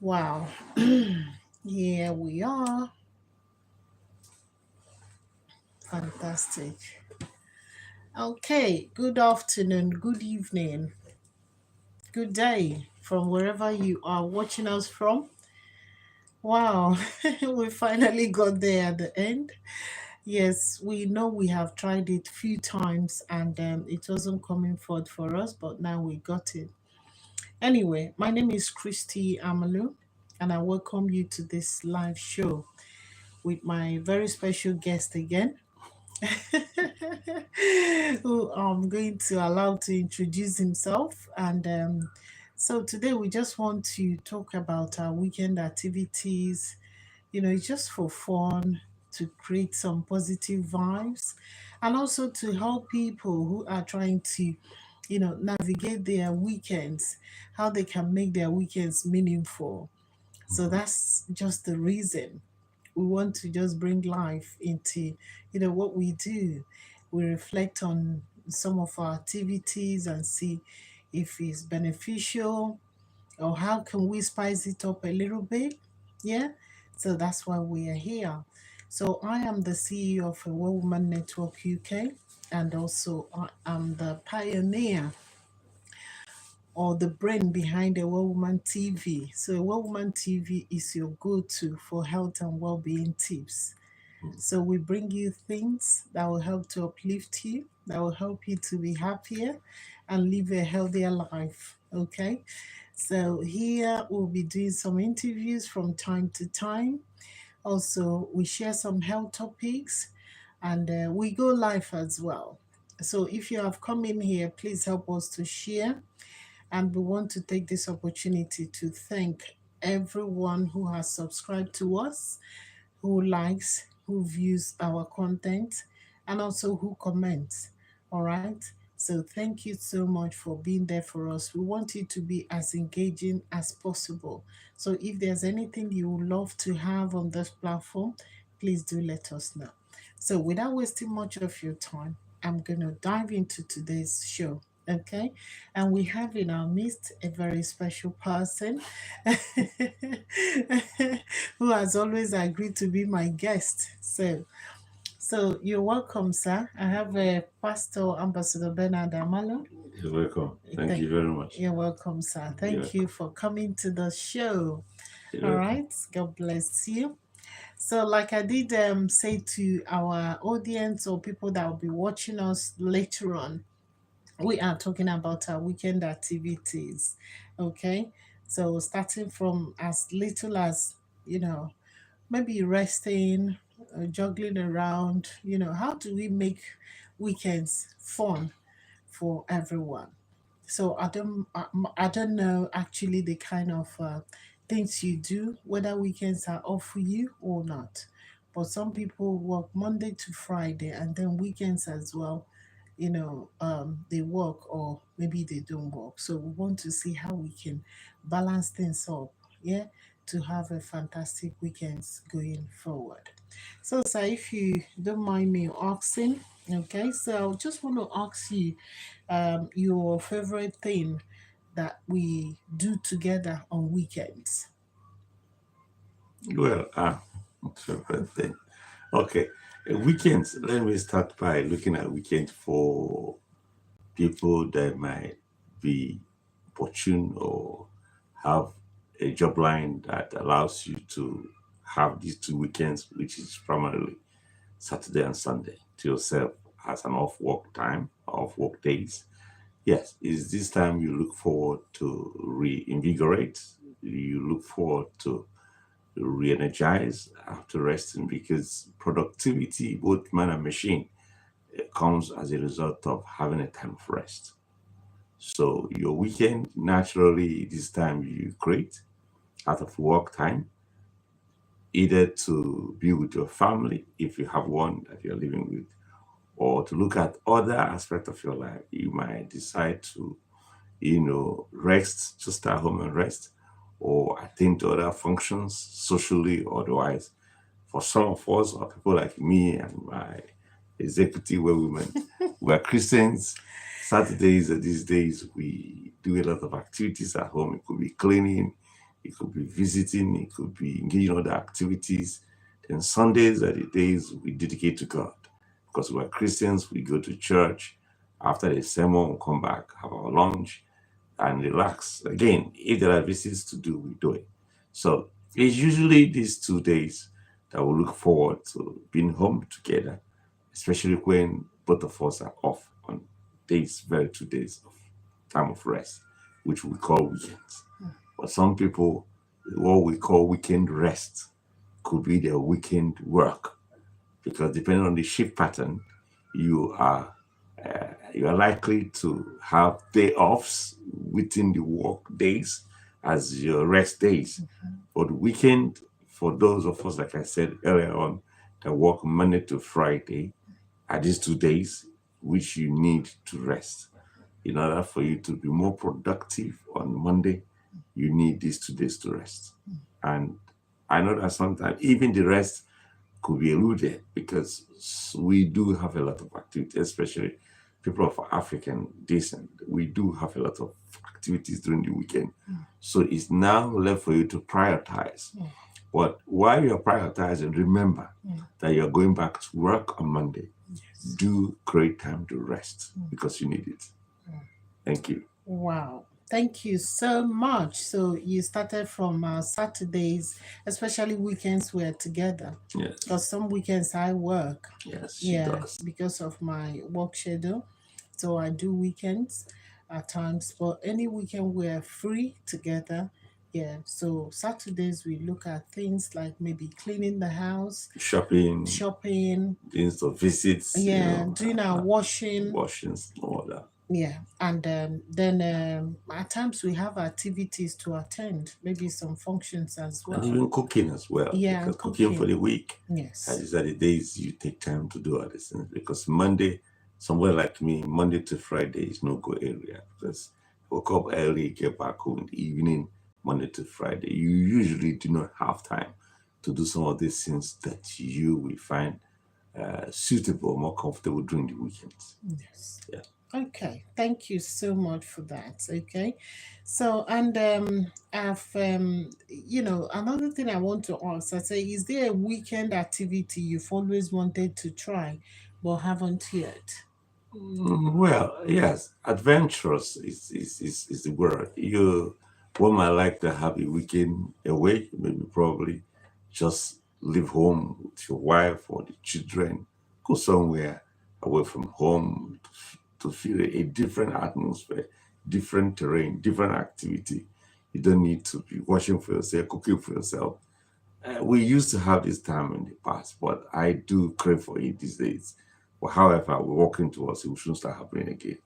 Wow. Here we are. Fantastic. Okay. Good afternoon, good evening, good day from wherever you are watching us from. Wow. We finally got there at the end. Yes, we know we have tried it few times and it wasn't coming forth for us, but now we got it. Anyway, my name is Christy Amalu, and I welcome you to this live show with my very special guest again, who I'm going to allow to introduce himself. And so today we just want to talk about our weekend activities. It's just for fun, to create some positive vibes, and also to help people who are trying to, navigate their weekends, how they can make their weekends meaningful. So that's just the reason we want to just bring life into what we do. We reflect on some of our activities and see if it's beneficial, or how can we spice it up a little bit. Yeah, so that's why we are here. So I am the CEO of a Woman Network UK, and also I am the pioneer or the brain behind a Woman TV. So a Woman TV is your go-to for health and well-being tips. So we bring you things that will help to uplift you, that will help you to be happier and live a healthier life. Okay. So here we'll be doing some interviews from time to time. Also, we share some health topics, and we go live as well. So if you have come in here, please help us to share. And we want to take this opportunity to thank everyone who has subscribed to us, who likes, who views our content, and also who comments. All right. So thank you so much for being there for us. We want it to be as engaging as possible. So if there's anything you would love to have on this platform, please do let us know. So without wasting much of your time, I'm going to dive into today's show. Okay. And we have in our midst a very special person who has always agreed to be my guest. So you're welcome, sir. I have a Pastor Ambassador Bernard Amalo. You're welcome. Thank Thank, you very much. you're welcome, sir. You're Thank you for coming to the show. You're All welcome. right. God bless you. So, like I did say to our audience or people that will be watching us later on, we are talking about our weekend activities. Okay. So, starting from as little as, you know, maybe resting, juggling around, how do we make weekends fun for everyone? So I don't know actually the kind of things you do, whether weekends are off for you or not. But some people work Monday to Friday and then weekends as well. They work or maybe they don't work. So we want to see how we can balance things up, yeah, to have a fantastic weekends going forward. So, sir, if you don't mind me asking, okay, so I just want to ask you your favorite thing that we do together on weekends. Well, favorite thing. Okay. Weekends. Let me start by looking at weekend for people that might be opportune or have a job line that allows you to have these 2 weekends, which is primarily Saturday and Sunday, to yourself as an off work time, off work days. Yes, is this time you look forward to reinvigorate, you look forward to re-energize after resting, because productivity, both man and machine, comes as a result of having a time of rest. So your weekend, naturally, this time you create out of work time, either to be with your family if you have one that you're living with, or to look at other aspects of your life. You might decide to, rest, just stay at home and rest, or attend to other functions socially or otherwise. For some of us, or people like me and my executive where women, we are Christians. Saturdays these days we do a lot of activities at home. It could be cleaning, it could be visiting, it could be engaging in other activities. Then Sundays are the days we dedicate to God. Because we're Christians, we go to church. After the sermon, we'll come back, have our lunch, and relax. Again, if there are visits to do, we do it. So it's usually these 2 days that we look forward to being home together, especially when both of us are off on days, very 2 days of time of rest, which we call weekends. For some people, what we call weekend rest could be their weekend work, because depending on the shift pattern, you are you are likely to have day offs within the work days as your rest days. For the weekend, for those of us, like I said earlier on, that work Monday to Friday, are these 2 days which you need to rest. In order for you to be more productive on Monday, you need these 2 days to rest. And I know that sometimes even the rest could be eluded because we do have a lot of activity, especially people of African descent. We do have a lot of activities during the weekend. So it's now left for you to prioritize. But while you're prioritizing, remember that you're going back to work on Monday. Do create time to rest because you need it. Thank you. Wow. Thank you so much. So you started from Saturdays, especially weekends we're together. Yes. Because some weekends I work. Yes, she does. Because of my work schedule. So I do weekends at times, but any weekend we're free together. Yeah. So Saturdays we look at things like maybe cleaning the house, shopping, doing some visits, doing our washing, washings, all that. yeah, and then at times we have activities to attend, maybe some functions as And well. even cooking as well. Yeah, because cooking for the week. Yes. These are the days you take time to do all these things. Because Monday, somewhere like me, Monday to Friday is no go area. Because woke up early, get back home in the evening, Monday to Friday. You usually do not have time to do some of these things that you will find suitable, more comfortable during the weekends. Yes. Yeah. Okay, thank you so much for that. Okay, so and I've another thing I want to ask. I say, is there a weekend activity you've always wanted to try but haven't yet? Well, yes, adventurous is the word. One might like to have a weekend away, maybe probably just live home with your wife or the children, go somewhere away from home to feel a different atmosphere, different terrain, different activity. You don't need to be washing for yourself, cooking for yourself. We used to have this time in the past, but I do crave for it these days. But however, we're working towards it. We shouldn't start happening again.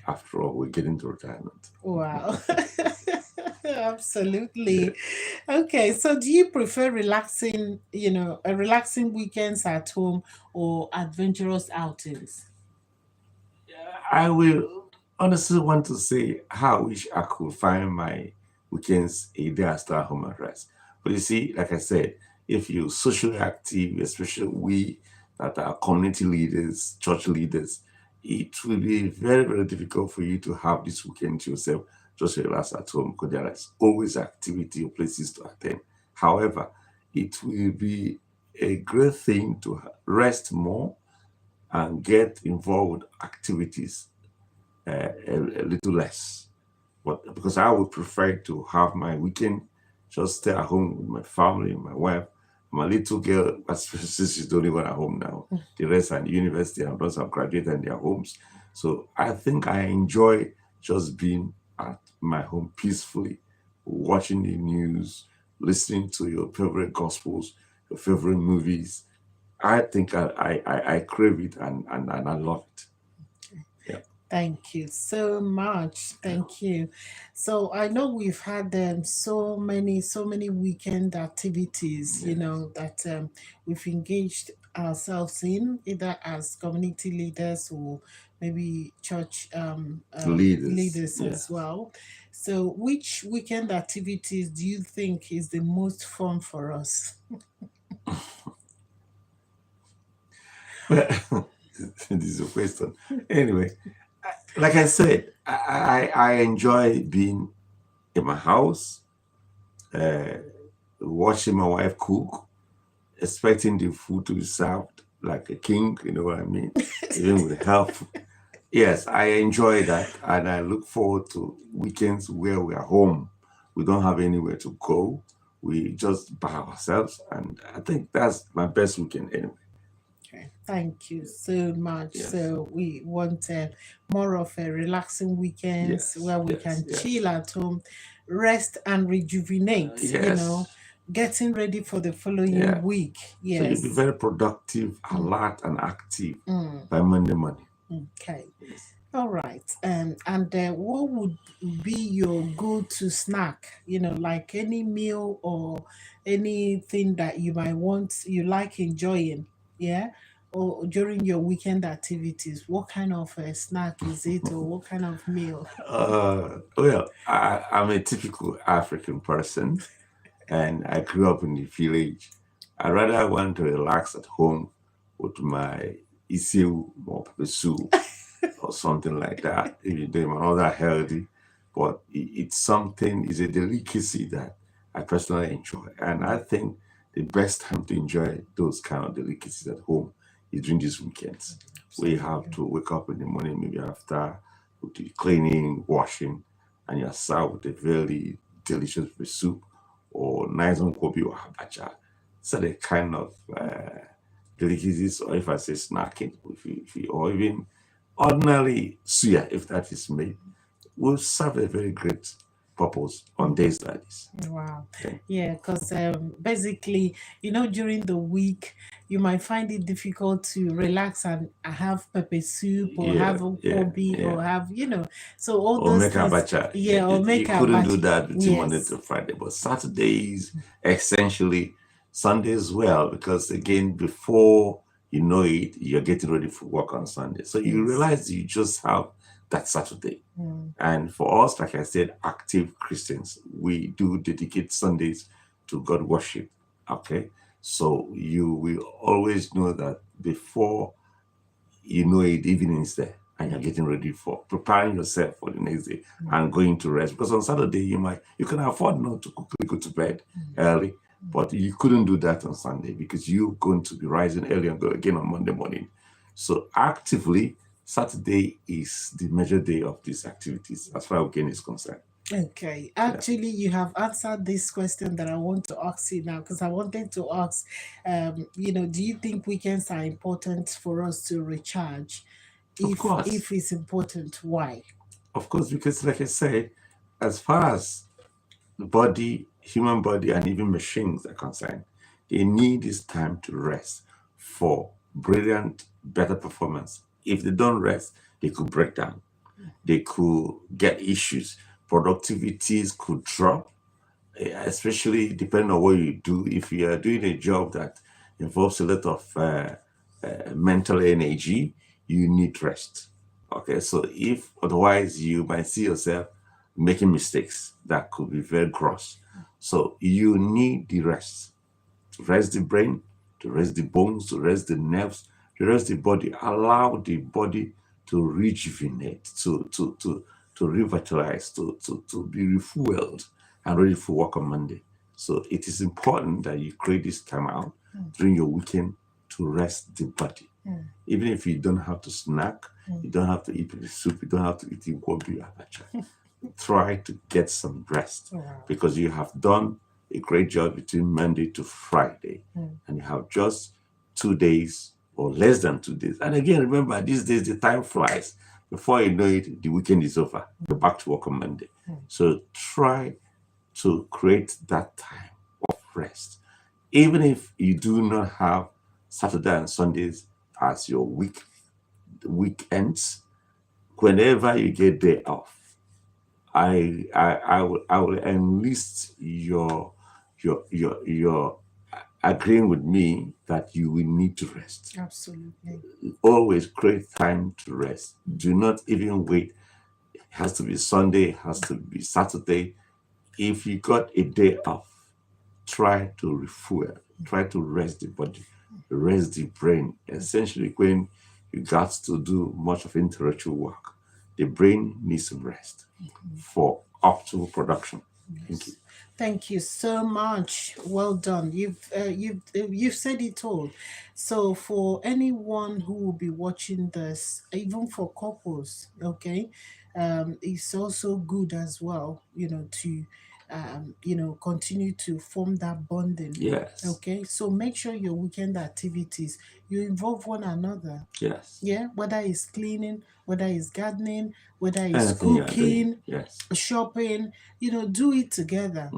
After all, we're getting to retirement. Wow. Absolutely. Okay, so do you prefer relaxing weekends at home or adventurous outings? I will honestly want to say how I wish I could find my weekends a day I stay at home and rest. But you see, like I said, if you're socially active, especially we that are community leaders, church leaders, it will be very, very difficult for you to have this weekend to yourself, just relax at home because there is always activity or places to attend. However, it will be a great thing to rest more and get involved with activities a little less. But because I would prefer to have my weekend just stay at home with my family, my wife, my little girl, since she's the only one at home now. The rest are in university and those have graduated in their homes. So I think I enjoy just being at my home peacefully, watching the news, listening to your favorite gospels, your favorite movies. I think I crave it and I love it. Yeah. Thank you so much. Thank you. So I know we've had so many weekend activities, that we've engaged ourselves in, either as community leaders or maybe church leaders Yeah. as well. So which weekend activities do you think is the most fun for us? Well, this is a question. Anyway, like I said, I enjoy being in my house, uh, watching my wife cook, expecting the food to be served like a king, you know what I mean? Even with help. Yes, I enjoy that, and I look forward to weekends where we are home. We don't have anywhere to go. We just by ourselves, and I think that's my best weekend anyway. Okay, thank you so much. Yes, So we want more of a relaxing weekends yes, where we yes, can chill yes, at home, rest and rejuvenate, yes, getting ready for the following yeah. week. So you'll be Yes. very productive, Mm, alert, and active mm, by Monday morning. okay. Yes. All right. And what would be your go-to snack? Like any meal or anything that you might want, you like enjoying, yeah? Or during your weekend activities, what kind of snack is it, or what kind of meal? I'm a typical African person, and I grew up in the village. I rather want to relax at home with my isiu or pepper soup or something like that. If you do another healthy, but it's something, it's a delicacy that I personally enjoy. And I think the best time to enjoy those kind of delicacies at home is during these weekends. We have Absolutely. to wake up in the morning, maybe after with the cleaning, washing, and you're served with a very delicious soup or nice kobe or habacha. So the kind of delicacies, or if I say snacking, or even ordinary suya, if that is made, will serve a very great purpose on days like this. Wow. Okay. Yeah, because basically, during the week, you might find it difficult to relax and have pepper soup or Yeah, have yeah, kobe yeah. or have, so all Or those make things, abacha. yeah, or You make a couldn't do batch. that between Monday Yes. to Friday, but Saturdays, essentially Sunday as well, because again, before you know it, you're getting ready for work on Sunday. So you Yes. realize you just have that Saturday. Mm, And for us, like I said, active Christians, we do dedicate Sundays to God worship. Okay. So you will always know that before you know it, evening is there and you're getting ready for preparing yourself for the next day and going to rest. Because on Saturday you can afford not to quickly go to bed early, but you couldn't do that on Sunday because you're going to be rising early and go again on Monday morning. So actively, Saturday is the major day of these activities as far as weekend is concerned. okay. Yeah. Actually, you have answered this question that I want to ask you now, because I wanted to ask, do you think weekends are important for us to recharge? Of If course. it's important, why? Of course, because like I say, as far as the body, human body, and even machines are concerned, they need this time to rest for brilliant, better performance. If they don't rest, they could break down. They could get issues. Productivities could drop, especially depending on what you do. If you are doing a job that involves a lot of mental energy, you need rest. Okay, so if otherwise you might see yourself making mistakes that could be very gross. So you need the rest to rest the brain, to rest the bones, to rest the nerves, to rest the body. Allow the body to rejuvenate, to revitalize, to be refueled and ready for work on Monday. So it is important that you create this time out during your weekend to rest the body. Even if you don't have to snack, you don't have to eat the soup, you don't have to eat the gobi abacha. Try to get some rest Wow. because you have done a great job between Monday to Friday and you have just 2 days or less than 2 days. And again, remember, these days the time flies. Before you know it, the weekend is over. You're back to work on Monday. So try to create that time of rest. Even if you do not have Saturday and Sundays as your weekends, whenever you get day off, I will enlist your agreeing with me that you will need to rest. Absolutely. Always create time to rest. Do not even wait. It has to be Sunday, it has to be Saturday. If you got a day off, try to refuel, try to rest the body, rest the brain. Essentially, when you got to do much of intellectual work, the brain needs some rest for optimal production. Thank you. Yes. Thank you so much. Well done. You've said it all. So for anyone who will be watching this, even for couples, okay, it's also good as well, to continue to form that bonding. Yes. Okay, so make sure your weekend activities you involve one another. Yes. Yeah, whether it's cleaning, whether it's gardening, whether it's Anything you are doing. cooking, Yes. shopping, do it together.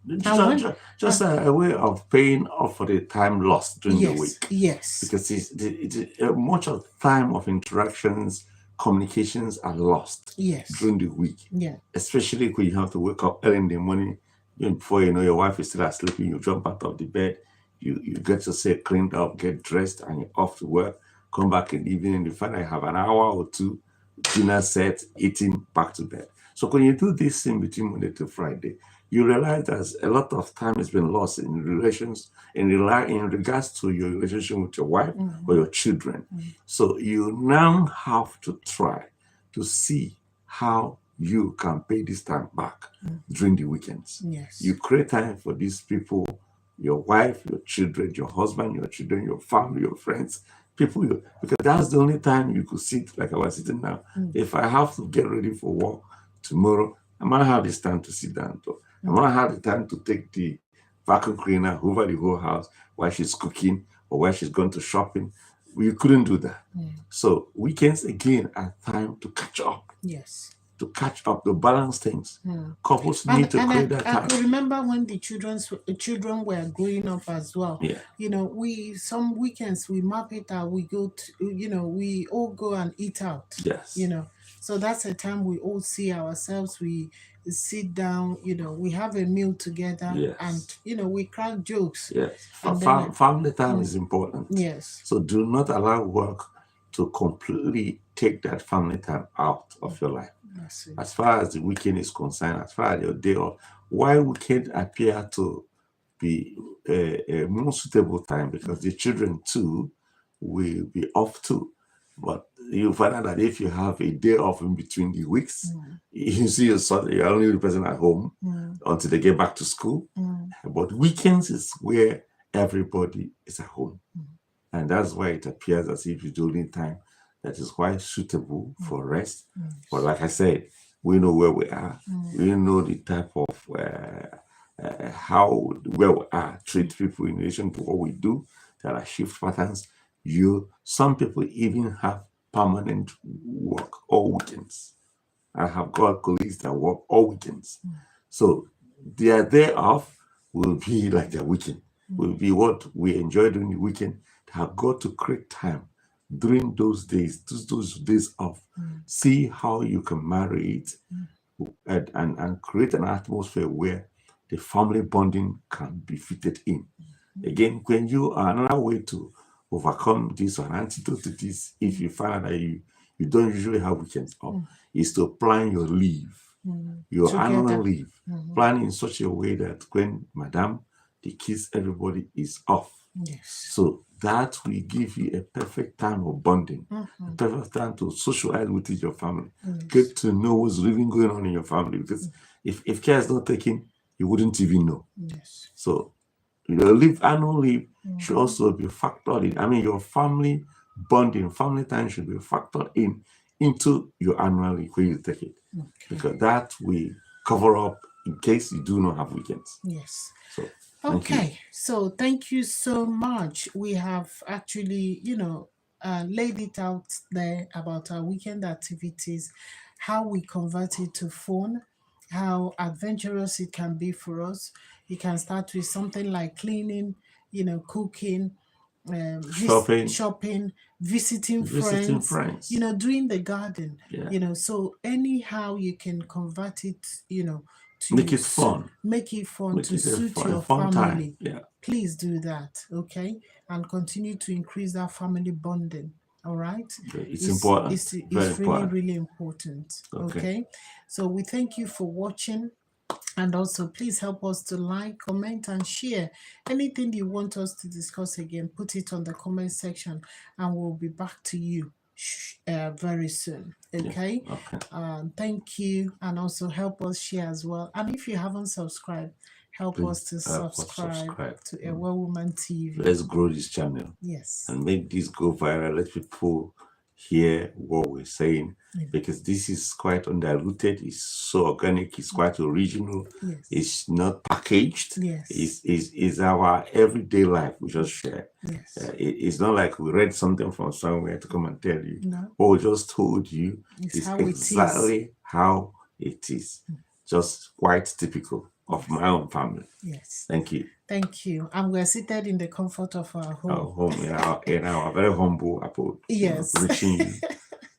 And Just, when, just, uh, just a way of paying off for the time lost during the yes, week. yes, Because much of time of interactions, communications are lost yes, during the week, yeah, especially when you have to wake up early in the morning. Before you know your wife is still asleep, you jump out of the bed, you get yourself cleaned up, get dressed, and you're off to work. Come back in the evening, you find I have an hour or two, dinner set, eating, back to bed. So when you do this in between Monday to Friday, you realize that a lot of time has been lost in relations, in regards to your relationship with your wife or your children. So you now have to try to see how you can pay this time back during the weekends. yes, You create time for these people, your wife, your children, your husband, your children, your family, your friends, because that's the only time you could sit like I was sitting now. If I have to get ready for work tomorrow, I might have this time to sit down. I'm gonna have the time to take the vacuum cleaner over the whole house while she's cooking or while she's going to shopping. We couldn't do that. So weekends again are time to catch up, yes. to balance things. Couples And need to and I, create that I time. could remember when the children were growing up as well. Yeah. We some weekends we map it out. We go to we all go and eat out. You Yes. know, so that's a time we all see ourselves. We sit down. We have a meal together, and Yes. we crack jokes, Yes. and then Family time is important. yes, So do not allow work to completely take that family time out of your life. that's it. As far as the weekend is concerned, as far as your day off, why weekend appear to be a more suitable time because the children too will be off too. But you find out that if you have a day off in between the weeks, you see your son, you're only the person at home until they get back to school. But weekends is where everybody is at home. And that's why it appears as if it's the only time that is quite suitable for rest. But like I said, we know where we are. We know the type of how where we are, treat people in relation to what we do. There are shift patterns. Some people even have permanent work all weekends. I have got colleagues that work all weekends. So their day off will be like their weekend, will be what we enjoy during the weekend. They have got to create time during those days, those days off. See how you can marry it and create an atmosphere where the family bonding can be fitted in. Again, when you are another way to overcome this or an antidote to this, if you find that you don't usually have weekends off, is to plan your leave, your annual Together. leave. Plan in such a way that when madam, the kids, everybody is off. Yes. So that will give you a perfect time of bonding, a perfect time to socialize with your family, get to know what's really going on in your family. Because if care is not taken, you wouldn't even know. Yes. So your annual leave should also be factored in. I mean, your family bonding, family time should be factored in into your annual leave when you take it, because that will cover up in case you do not have weekends. Yes. So thank you. Okay, so thank you so much. We have actually, laid it out there about our weekend activities, how we convert it to fun, how adventurous it can be for us. You can start with something like cleaning, cooking, Shopping, shopping, visiting visiting friends, friends. doing the garden, Yeah. so anyhow you can convert it, Make to it fun. make it fun Make to it suit a your fun time. family. Yeah. Please do that, okay? And continue to increase that family bonding. All right, It's it's important. it's Very it's really important. really important. Okay. Okay, so we thank you for watching, and also please help us to like, comment, and share. Anything you want us to discuss again, put it on the comment section, and we'll be back to you very soon. Yeah. Okay. Okay. Thank you, and also help us share as well. And if you haven't subscribed, help us Please to help us subscribe subscribe. to A Well Woman TV. Let's grow this channel Yes. and make this go viral. Let people hear what we're saying, Yeah. because this is quite undiluted. It's so organic. It's quite original. Yes. It's not packaged. Yes. It's our everyday life. We just share. Yes. It's not like we read something from somewhere to come and tell you. No. What we just told you It's is how exactly how it is. Just quite typical of my own family. Yes. Thank you. Thank you. And we're seated in the comfort of our home. Our home, in our very humble abode. Yes. Reaching you.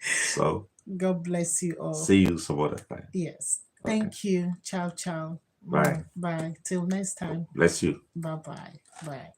So God bless you all. see you some other time. Yes. Okay. Thank you. Ciao, ciao. Bye. Bye. Till next time. Bless you. Bye-bye. Bye.